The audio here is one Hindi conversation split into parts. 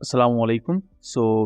अस्सलाम वालेकुम।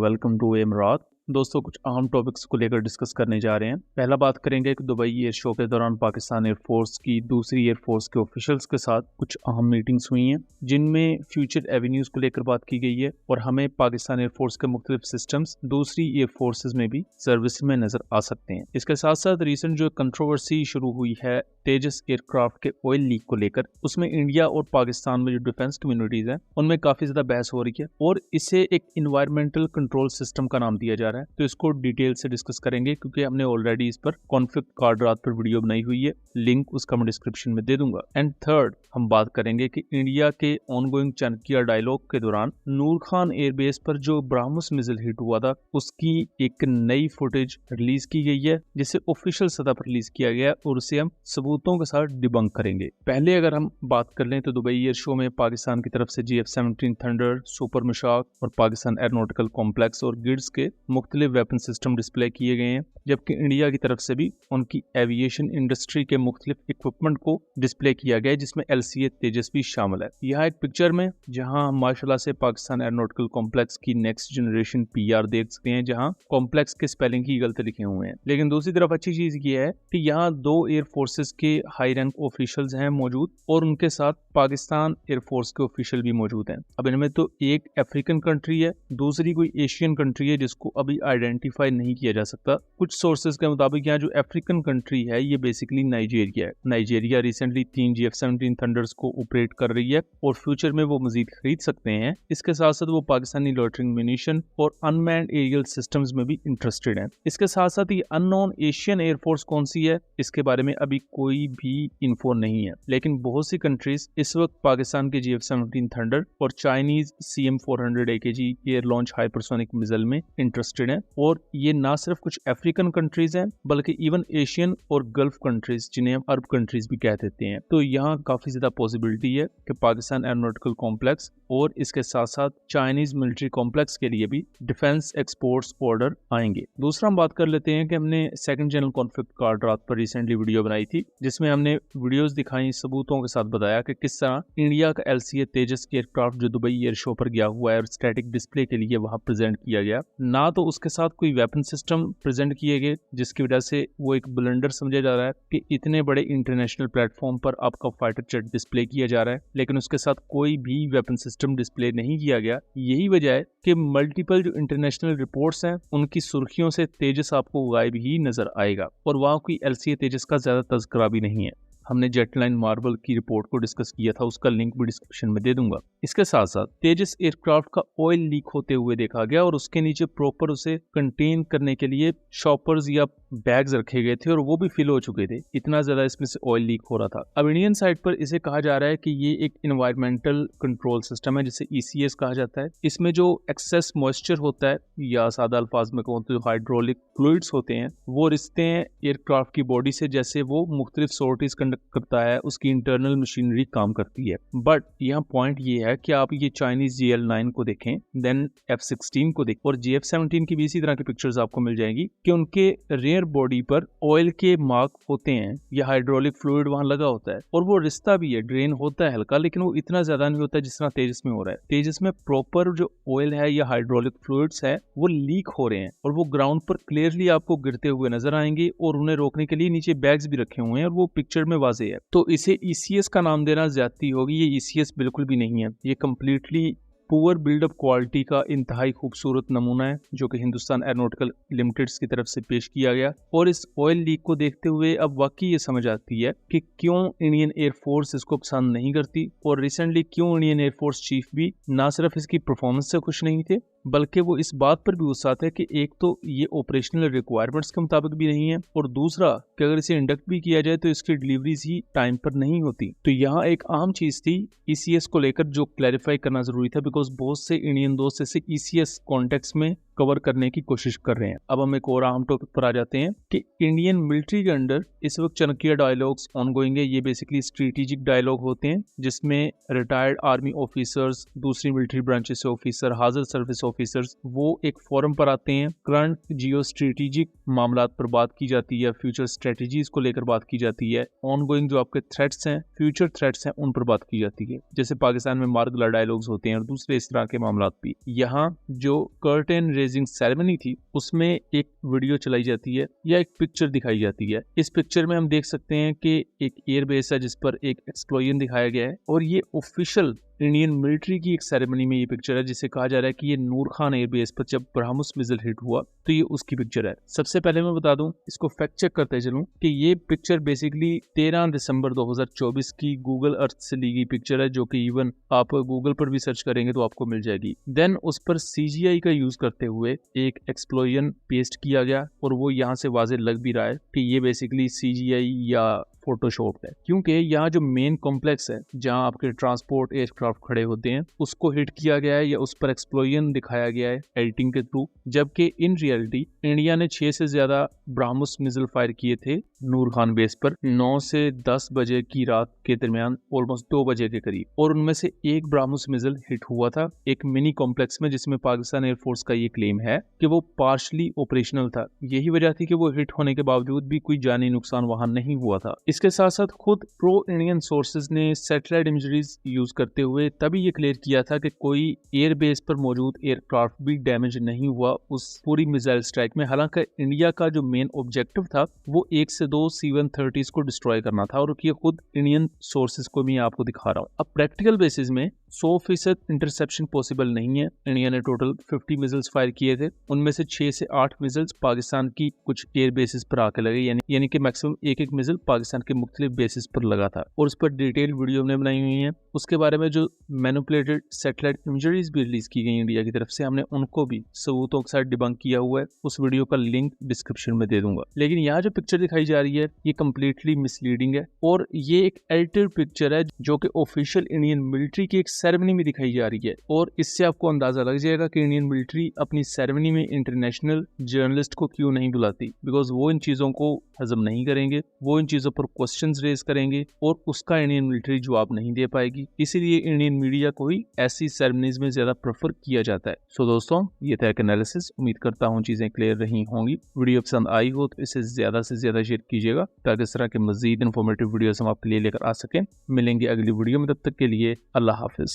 वेलकम टू एमरात। दोस्तों, कुछ अहम टॉपिक्स को लेकर डिस्कस करने जा रहे हैं। पहला बात करेंगे कि दुबई एयर शो के दौरान पाकिस्तान एयरफोर्स की दूसरी एयरफोर्स के ऑफिशियल्स के साथ कुछ अहम मीटिंग्स हुई हैं, जिनमें फ्यूचर एवेन्यूज को लेकर बात की गई है और हमें पाकिस्तान एयरफोर्स के मुख्तलिफ सिस्टम्स दूसरी एयरफोर्सेज में भी सर्विस में नजर आ सकते हैं। इसके साथ साथ रिसेंट जो कंट्रोवर्सी शुरू हुई है तेजस एयरक्राफ्ट के ऑयल लीक को लेकर, उसमें इंडिया और पाकिस्तान में जो डिफेंस कम्युनिटीज हैं उनमें काफी ज्यादा बहस हो रही है और इसे एक इन्वायरमेंटल कंट्रोल सिस्टम का नाम दिया जा रहा है। तो इसको डिटेल से डिस्कस करेंगे क्योंकि हमने ऑलरेडी इस पर कॉन्फ्लिक्ट कार्ड रात पर वीडियो बनाई हुई है, लिंक उसका मैं डिस्क्रिप्शन में दे दूंगा। एंड थर्ड, हम बात करेंगे कि इंडिया के ऑनगोइंग चाणक्य डायलॉग के दौरान नूर खान एयरबेस पर जो ब्राह्मोस मिसाइल हिट हुआ था उसकी एक नई फुटेज रिलीज की गई है, जिसे ऑफिशियल सतह पर रिलीज किया गया और उसे हम सबूतों के साथ डिबंक करेंगे। पहले अगर हम बात कर लें तो दुबई एयर शो में पाकिस्तान की तरफ से GF-17 थंडर, सुपर मुशाक और पाकिस्तान एरोनॉटिकल कॉम्प्लेक्स और गिड्स के मुख्तलिफ वेपन सिस्टम डिस्प्ले किए गए हैं, जबकि इंडिया की तरफ से भी उनकी एविएशन इंडस्ट्री के मुख्तलिफ इक्विपमेंट को डिस्प्ले किया गया है, जिसमें LCA तेजस भी शामिल है। यहाँ एक पिक्चर में जहाँ हम माशाल्लाह से पाकिस्तान एरोनॉटिकल कॉम्प्लेक्स की नेक्स्ट जनरेशन PR देख सकते हैं, जहाँ कॉम्प्लेक्स के स्पेलिंग की गलती लिखे हुए हैं। लेकिन दूसरी तरफ अच्छी चीज ये है कि यहाँ 2 एयर फोर्सेस के हाई रैंक ऑफिशियल्स हैं मौजूद और उनके साथ पाकिस्तान एयरफोर्स के ऑफिशियल भी मौजूद हैं। अब इनमें तो एक अफ्रीकन कंट्री है, दूसरी कोई एशियन कंट्री है जिसको अभी आइडेंटिफाई नहीं किया जा सकता। कुछ सोर्सेज के मुताबिक यहाँ जो अफ्रीकन कंट्री है ये बेसिकली नाइजीरिया है। नाइजीरिया रिसेंटली 3 GF-17 थंडर्स को ऑपरेट कर रही है और फ्यूचर में वो मजीद खरीद सकते हैं। इसके साथ साथ वो पाकिस्तानी लॉटरिंग म्यूनिशन और अनमैन्ड एरियल सिस्टम्स में भी इंटरेस्टेड है। इसके साथ साथ ये अननोन एशियन एयरफोर्स कौन सी है इसके बारे में अभी कोई भी इंफो नहीं है, लेकिन बहुत सी कंट्रीज इस वक्त पाकिस्तान के GF-17 थंडर और Chinese CM-400 AKG air launch hypersonic missile में इंटरेस्टेड हैं। और ये ना सिर्फ कुछ अफ्रीकन कंट्रीज हैं बल्कि इवन एशियन और गल्फ कंट्रीज, जिन्हें हम अरब कंट्रीज भी कह देते हैं। तो यहाँ काफी ज्यादा पॉसिबिलिटी है कि पाकिस्तान एरोनॉटिकल कॉम्प्लेक्स और इसके साथ साथ चाइनीज मिलिट्री कॉम्प्लेक्स के लिए भी डिफेंस एक्सपोर्ट्स ऑर्डर आएंगे। दूसरा हम बात कर लेते हैं कि हमने सेकंड जनरल कॉन्फ्लिक्ट कार्ड रात पर रिसेंटली वीडियो बनाई थी, जिसमें हमने वीडियोस दिखाई, सबूतों के साथ बताया कि किस तरह इंडिया का LCA तेजस एयरक्राफ्ट जो दुबई एयर शो पर गया हुआ है और स्टैटिक डिस्प्ले के लिए वहां प्रेजेंट किया गया, ना तो उसके साथ कोई वेपन सिस्टम प्रेजेंट किए गए, जिसकी वजह से वो एक ब्लंडर समझा जा रहा है कि इतने बड़े इंटरनेशनल प्लेटफॉर्म पर आपका फाइटर जेट डिस्प्ले किया जा रहा है, लेकिन उसके साथ कोई भी वेपन सिस्टम डिस्प्ले नहीं किया गया। यही वजह है कि मल्टीपल जो इंटरनेशनल रिपोर्ट्स हैं उनकी सुर्खियों से तेजस आपको गायब ही नजर आएगा और वहां कोई LCA तेजस का ज्यादा तज़किरा भी नहीं है। हमने जेटलाइन मार्बल की रिपोर्ट को डिस्कस किया था, उसका लिंक भी डिस्क्रिप्शन में दे दूंगा। इसके साथ साथ तेजस एयरक्राफ्ट का ऑयल लीक होते हुए देखा गया और उसके नीचे प्रॉपर उसे कंटेन करने के लिए शॉपर्स या बैग्स रखे गए थे और वो भी फिल हो चुके थे, इतना ज्यादा इसमें से ऑयल लीक हो रहा था। अब इंडियन साइड पर इसे कहा जा रहा है कि ये एक एनवायरमेंटल कंट्रोल सिस्टम है जिसे ECS कहा जाता है। इसमें जो एक्सेस मॉइस्चर होता है या सादा अल्फाज में कहूँ तो हाइड्रोलिक फ्लूइड्स होते हैं वो रिश्ते हैं एयरक्राफ्ट की बॉडी से, जैसे वो मुख्तलिफ सोर्टिस कंडक्ट करता है उसकी इंटरनल मशीनरी काम करती है। बट यहाँ पॉइंट ये है कि आप ये चाइनीज GL-9 को देखें, देन F-16 को देखें और GF-17 की भी इसी तरह की पिक्चर्स आपको मिल जाएंगी कि उनके रेयर बॉडी पर ऑयल के मार्क होते हैं या हाइड्रोलिक फ्लूइड वहां लगा होता है और वो रिश्ता भी है, ड्रेन होता है हल्का, लेकिन वो इतना ज्यादा नहीं होता जिस तरह तेजस में हो रहा है। तेजस में प्रॉपर जो ऑयल है या हाइड्रोलिक फ्लूइड्स है वो लीक हो रहे हैं और वो ग्राउंड पर क्लियरली आपको गिरते हुए नजर आएंगे और उन्हें रोकने के लिए नीचे बैग्स भी रखे हुए हैं और वो पिक्चर में वाज़ेह है। तो इसे ECS का नाम देना ज्यादती होगी, ये ECS बिल्कुल भी नहीं है, ये कम्प्लीटली पुअर बिल्डअप क्वालिटी का इंतहाई खूबसूरत नमूना है जो कि हिंदुस्तान एरोनॉटिकल लिमिटेड की तरफ से पेश किया गया। और इस ऑयल लीक को देखते हुए अब वाकई ये समझ आती है कि क्यों इंडियन एयरफोर्स इसको पसंद नहीं करती और रिसेंटली क्यों इंडियन एयरफोर्स चीफ भी ना सिर्फ इसकी परफॉर्मेंस से खुश नहीं थे बल्कि वो इस बात पर भी गुस्सा थे कि एक तो ये ऑपरेशनल रिक्वायरमेंट्स के मुताबिक भी नहीं है और दूसरा कि अगर इसे इंडक्ट भी किया जाए तो इसकी डिलीवरीज ही टाइम पर नहीं होती। तो यहाँ एक अहम चीज थी ECS को लेकर जो क्लैरिफाई करना जरूरी था, बिकॉज बहुत से इंडियन दोस्त इसे ECS कॉन्टेक्स्ट में कवर करने की कोशिश कर रहे हैं। अब हम एक और अहम टॉपिक पर आ जाते हैं कि इंडियन मिलिट्री के अंडर इस वक्त चाणक्य डायलॉग्स ऑनगोइंग है। ये बेसिकली स्ट्रेटेजिक डायलॉग होते हैं जिसमें रिटायर्ड आर्मी ऑफिसर्स, दूसरी मिलिट्री ब्रांचेस से ऑफिसर, हाजिर सर्विस ऑफिसर्स, वो एक फोरम पर आते हैं। करंट जियो स्ट्रेटेजिक मामला पर बात की जाती है, फ्यूचर स्ट्रेटेजीज को लेकर बात की जाती है, ऑनगोइंग जो आपके थ्रेट्स हैं, फ्यूचर थ्रेट्स हैं, उन पर बात की जाती है। जैसे पाकिस्तान में मार्गला डायलॉग्स होते हैं और दूसरे इस तरह के मामला भी। यहाँ जो कर्टेन रेजिंग सेरेमनी थी उसमें एक वीडियो चलाई जाती है या एक पिक्चर दिखाई जाती है। इस पिक्चर में हम देख सकते हैं कि एक एयरबेस है जिस पर एक एक्सप्लोजन दिखाया गया है और ये ऑफिशियल इंडियन मिलिट्री की एक सेरेमनी में ये पिक्चर है जिसे कहा जा रहा है कि ये नूर खान एयरबेस पर जब ब्रह्मोस मिसाइल हिट हुआ तो ये उसकी पिक्चर है। सबसे पहले मैं बता दूं, इसको फैक्ट चेक करते चलूं कि ये पिक्चर बेसिकली 13 दिसंबर 2024 की गूगल अर्थ से ली गई पिक्चर है, जो कि इवन आप गूगल पर भी सर्च करेंगे तो आपको मिल जाएगी। देन उस पर CGI का यूज करते हुए एक एक्सप्लोजन पेस्ट किया गया और वो यहाँ से वाजे लग भी रहा है कि ये बेसिकली CGI या फोटोशॉप है, क्योंकि यहाँ जो मेन कॉम्प्लेक्स है जहाँ आपके ट्रांसपोर्ट एयरक्राफ्ट खड़े होते हैं उसको हिट किया गया है या उस पर एक्सप्लोजन दिखाया गया है एडिटिंग के थ्रू, जबकि इन रियलिटी इंडिया ने 6 से ज्यादा ब्रह्मोस मिसाइल फायर किए थे नूर खान बेस पर 9 से 10 बजे की रात के दरमियान, ऑलमोस्ट 2 बजे के करीब, और उनमें से एक ब्रह्मोस मिसाइल हिट हुआ था एक मिनी कॉम्प्लेक्स में, जिसमें पाकिस्तान एयरफोर्स का ये क्लेम है कि वो पार्शली ऑपरेशनल था। यही वजह थी कि वो हिट होने के बावजूद भी कोई जानी नुकसान वहां नहीं हुआ था। इसके साथ साथ खुद प्रो इंडियन सोर्सेज ने सैटेलाइट इमेजरीज यूज करते हुए तभी ये क्लियर किया था कि कोई एयरबेस पर मौजूद एयरक्राफ्ट भी डैमेज नहीं हुआ उस पूरी मिसाइल स्ट्राइक में। हालांकि इंडिया का जो मेन ऑब्जेक्टिव था वो 1 से 2 C-130s को डिस्ट्रॉय करना था, और ये खुद इंडियन सोर्सेज को भी आपको दिखा रहा हूँ। अब प्रैक्टिकल बेसिस में 100% इंटरसेप्शन पॉसिबल नहीं है। इंडिया ने टोटल 50 मिसाइल्स फायर किए थे, उनमें से 6 से 8 मिसाइल्स पाकिस्तान की कुछ एयर बेसिस पर आके लगे, यानी कि मैक्सिमम एक मिसाइल पाकिस्तान के मुख्तलिफ बेसिस पर लगा था, और उस पर डिटेल वीडियो हमने बनाई हुई है। उसके बारे में जो मैनिपुलेटेड सैटेलाइट इमेजरीज भी रिलीज की गई इंडिया की तरफ से, हमने उनको भी सबूतों के साथ डिबंक किया हुआ है। उस वीडियो का लिंक डिस्क्रिप्शन में दे दूंगा। लेकिन यहाँ जो पिक्चर दिखाई जा रही है ये कम्प्लीटली मिसलीडिंग है, और ये एक एडिटेड पिक्चर है जो कि ऑफिशियल इंडियन मिलिट्री की एक सेरेमनी में दिखाई जा रही है, और इससे आपको अंदाजा लग जाएगा कि इंडियन मिलिट्री अपनी सेरेमनी में इंटरनेशनल जर्नलिस्ट को क्यों नहीं बुलाती, बिकॉज वो इन चीजों को हजम नहीं करेंगे, वो इन चीजों पर क्वेश्चंस रेज करेंगे और उसका इंडियन मिलिट्री जवाब नहीं दे पाएगी। इसीलिए इंडियन मीडिया को ही ऐसी सेरेमनीज में ज्यादा प्रेफर किया जाता है। सो दोस्तों, ये था एक एनालिसिस। उम्मीद करता हूँ चीजें क्लियर रही होंगी। वीडियो पसंद आई हो तो इसे ज्यादा से ज्यादा शेयर कीजिएगा ताकि इस तरह के मजीद इन्फॉर्मेटिव वीडियोस हम आपके लिए लेकर आ सकें। मिलेंगे अगली वीडियो में, तब तक के लिए अल्लाह हाफिज।